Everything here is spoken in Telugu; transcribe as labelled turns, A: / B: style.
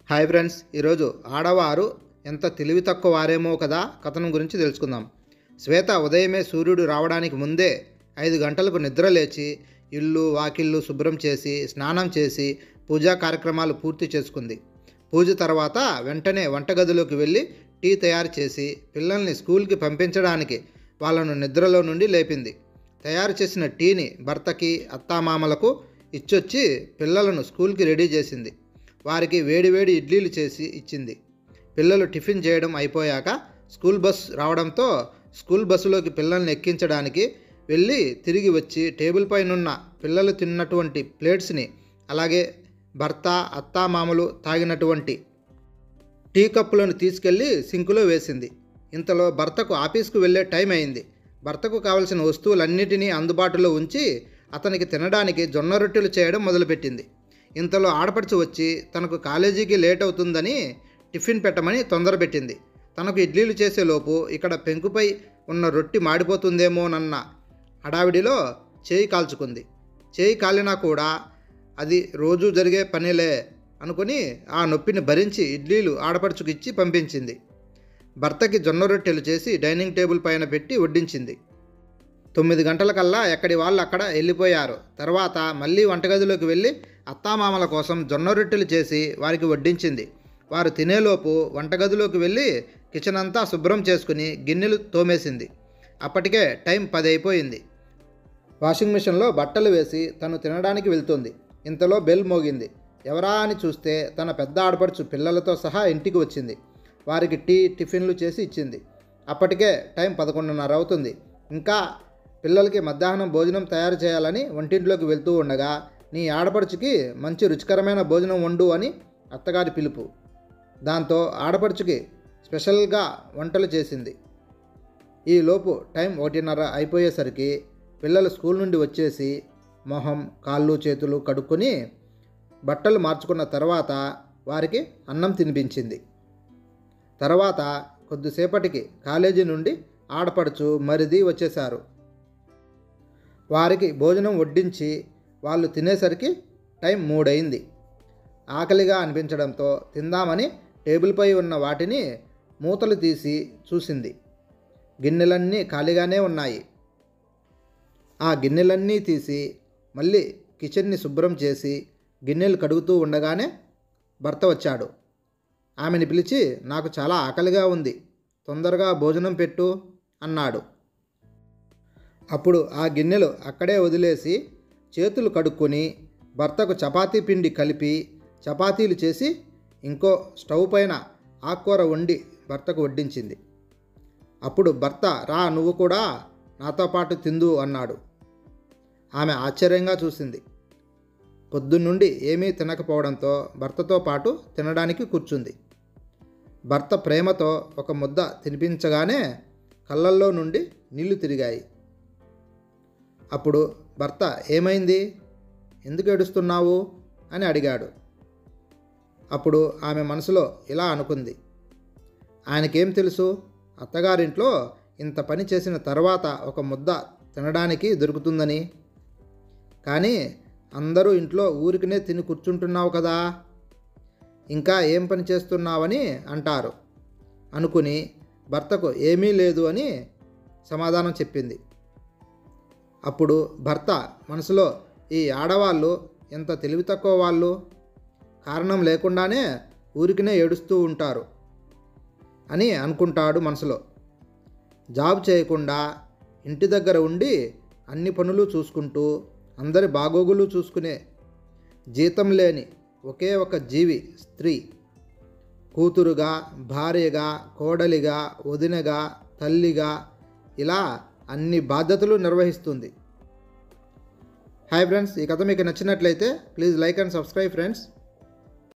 A: హాయ్ ఫ్రెండ్స్, ఈరోజు ఆడవారు ఎంత తెలివి తక్కువ వారేమో కదా కథనం గురించి తెలుసుకుందాం. శ్వేత ఉదయమే సూర్యుడు రావడానికి ముందే 5 గంటలకు నిద్ర లేచి ఇల్లు వాకిళ్ళు శుభ్రం చేసి స్నానం చేసి పూజా కార్యక్రమాలు పూర్తి చేసుకుంది. పూజ తర్వాత వెంటనే వంటగదిలోకి వెళ్ళి టీ తయారు చేసి పిల్లల్ని స్కూల్కి పంపించడానికి వాళ్ళను నిద్రలో నుండి లేపింది. తయారు చేసిన టీని భర్తకి అత్తామామలకు ఇచ్చొచ్చి పిల్లలను స్కూల్కి రెడీ చేసింది. వారికి వేడివేడి ఇడ్లీలు చేసి ఇచ్చింది. పిల్లలు టిఫిన్ చేయడం అయిపోయాక స్కూల్ బస్ రావడంతో స్కూల్ బస్సులోకి పిల్లల్ని ఎక్కించడానికి వెళ్ళి తిరిగి వచ్చి టేబుల్ పైనున్న పిల్లలు తిన్నటువంటి ప్లేట్స్ని అలాగే భర్త అత్తామామలు తాగినటువంటి టీ కప్పులను తీసుకెళ్ళి సింకులో వేసింది. ఇంతలో భర్తకు ఆఫీస్కు వెళ్ళే టైం అయింది. భర్తకు కావలసిన వస్తువులన్నిటినీ అందుబాటులో ఉంచి అతనికి తినడానికి జొన్న రొట్టెలు చేయడం మొదలుపెట్టింది. ఇంతలో ఆడపడుచు వచ్చి తనకు కాలేజీకి లేట్ అవుతుందని టిఫిన్ పెట్టమని తొందరపెట్టింది. తనకు ఇడ్లీలు చేసేలోపు ఇక్కడ పెంకుపై ఉన్న రొట్టి మాడిపోతుందేమోనన్న హడావిడిలో చేయి కాల్చుకుంది. చేయి కాలినా కూడా అది రోజు జరిగే పనిలే అనుకుని ఆ నొప్పిని భరించి ఇడ్లీలు ఆడపడుచుకు ఇచ్చి పంపించింది. భర్తకి జొన్న రొట్టెలు చేసి డైనింగ్ టేబుల్ పైన పెట్టి వడ్డించింది. 9 గంటలకల్లా ఎక్కడి వాళ్ళు అక్కడ వెళ్ళిపోయారు. తర్వాత మళ్ళీ వంటగదిలోకి వెళ్ళి అత్తామామల కోసం జొన్న రొట్టెలు చేసి వారికి వడ్డించింది. వారు తినేలోపు వంటగదిలోకి వెళ్ళి కిచెన్ అంతా శుభ్రం చేసుకుని గిన్నెలు తోమేసింది. అప్పటికే టైం 10 అయిపోయింది. వాషింగ్ మిషన్లో బట్టలు వేసి తను తినడానికి వెళ్తుంది. ఇంతలో బెల్ మోగింది. ఎవరా అని చూస్తే తన పెద్ద ఆడపడుచు పిల్లలతో సహా ఇంటికి వచ్చింది. వారికి టీ టిఫిన్లు చేసి ఇచ్చింది. అప్పటికే టైం 11:30 అవుతుంది. ఇంకా పిల్లలకి మధ్యాహ్నం భోజనం తయారు చేయాలని వంటింట్లోకి వెళ్తూ ఉండగా నీ ఆడపడుచుకి మంచి రుచికరమైన భోజనం వండు అని అత్తగారి పిలుపు. దాంతో ఆడపడుచుకి స్పెషల్గా వంటలు చేసింది. ఈలోపు టైం 1:30 అయిపోయేసరికి పిల్లలు స్కూల్ నుండి వచ్చేసి మొహం కాళ్ళు చేతులు కడుక్కొని బట్టలు మార్చుకున్న తర్వాత వారికి అన్నం తినిపించింది. తర్వాత కొద్దిసేపటికి కాలేజీ నుండి ఆడపడుచు మరిది వచ్చేశారు. వారికి భోజనం వడ్డించి వాళ్ళు తినేసరికి టైం 3 అయింది. ఆకలిగా అనిపించడంతో తిందామని టేబుల్పై ఉన్న వాటిని మూతలు తీసి చూసింది. గిన్నెలన్నీ ఖాళీగానే ఉన్నాయి. ఆ గిన్నెలన్నీ తీసి మళ్ళీ కిచెన్ని శుభ్రం చేసి గిన్నెలు కడుగుతూ ఉండగానే భర్త వచ్చాడు. ఆమెను పిలిచి నాకు చాలా ఆకలిగా ఉంది, తొందరగా భోజనం పెట్టు అన్నాడు. అప్పుడు ఆ గిన్నెలు అక్కడే వదిలేసి చేతులు కడుక్కొని భర్తకు చపాతీ పిండి కలిపి చపాతీలు చేసి ఇంకో స్టవ్ పైన ఆకుకూర వండి భర్తకు వడ్డించింది. అప్పుడు భర్త రా నువ్వు కూడా నాతో పాటు తిందు అన్నాడు. ఆమె ఆశ్చర్యంగా చూసింది. పొద్దున్నుండి ఏమీ తినకపోవడంతో భర్తతో పాటు తినడానికి కూర్చుంది. భర్త ప్రేమతో ఒక ముద్ద తినిపించగానే కళ్ళల్లో నుండి నీళ్లు తిరిగాయి. అప్పుడు భర్త ఏమైంది, ఎందుకు ఏడుస్తున్నావు అని అడిగాడు. అప్పుడు ఆమె మనసులో ఇలా అనుకుంది, ఆయనకేం తెలుసు, అత్తగారింట్లో ఇంత పని చేసిన తర్వాత ఒక ముద్ద తినడానికి దొరుకుతుందని. కానీ అందరూ ఇంట్లో ఊరికనే తిని కూర్చుంటున్నావు కదా, ఇంకా ఏం పని చేస్తున్నావని అంటారు అనుకుని భర్తకు ఏమీ లేదు అని సమాధానం చెప్పింది. అప్పుడు భర్త మనసులో ఈ ఆడవాళ్ళు ఎంత తెలివి తక్కువ వాళ్ళు, కారణం లేకుండానే ఊరికనే ఏడుస్తూ ఉంటారు అని అనుకుంటాడు మనసులో. జాబ్ చేయకుండా ఇంటి దగ్గర ఉండి అన్ని పనులు చూసుకుంటూ అందరి బాగోగులు చూసుకునే జీతం లేని ఒకే ఒక జీవి స్త్రీ, కూతురుగా భార్యగా కోడలిగా వదినగా తల్లిగా ఇలా అన్ని బాధ్యతలు నిర్వహిస్తుంది. హాయ్ ఫ్రెండ్స్, ఈ కథ మీకు నచ్చినట్లయితే please like and subscribe friends.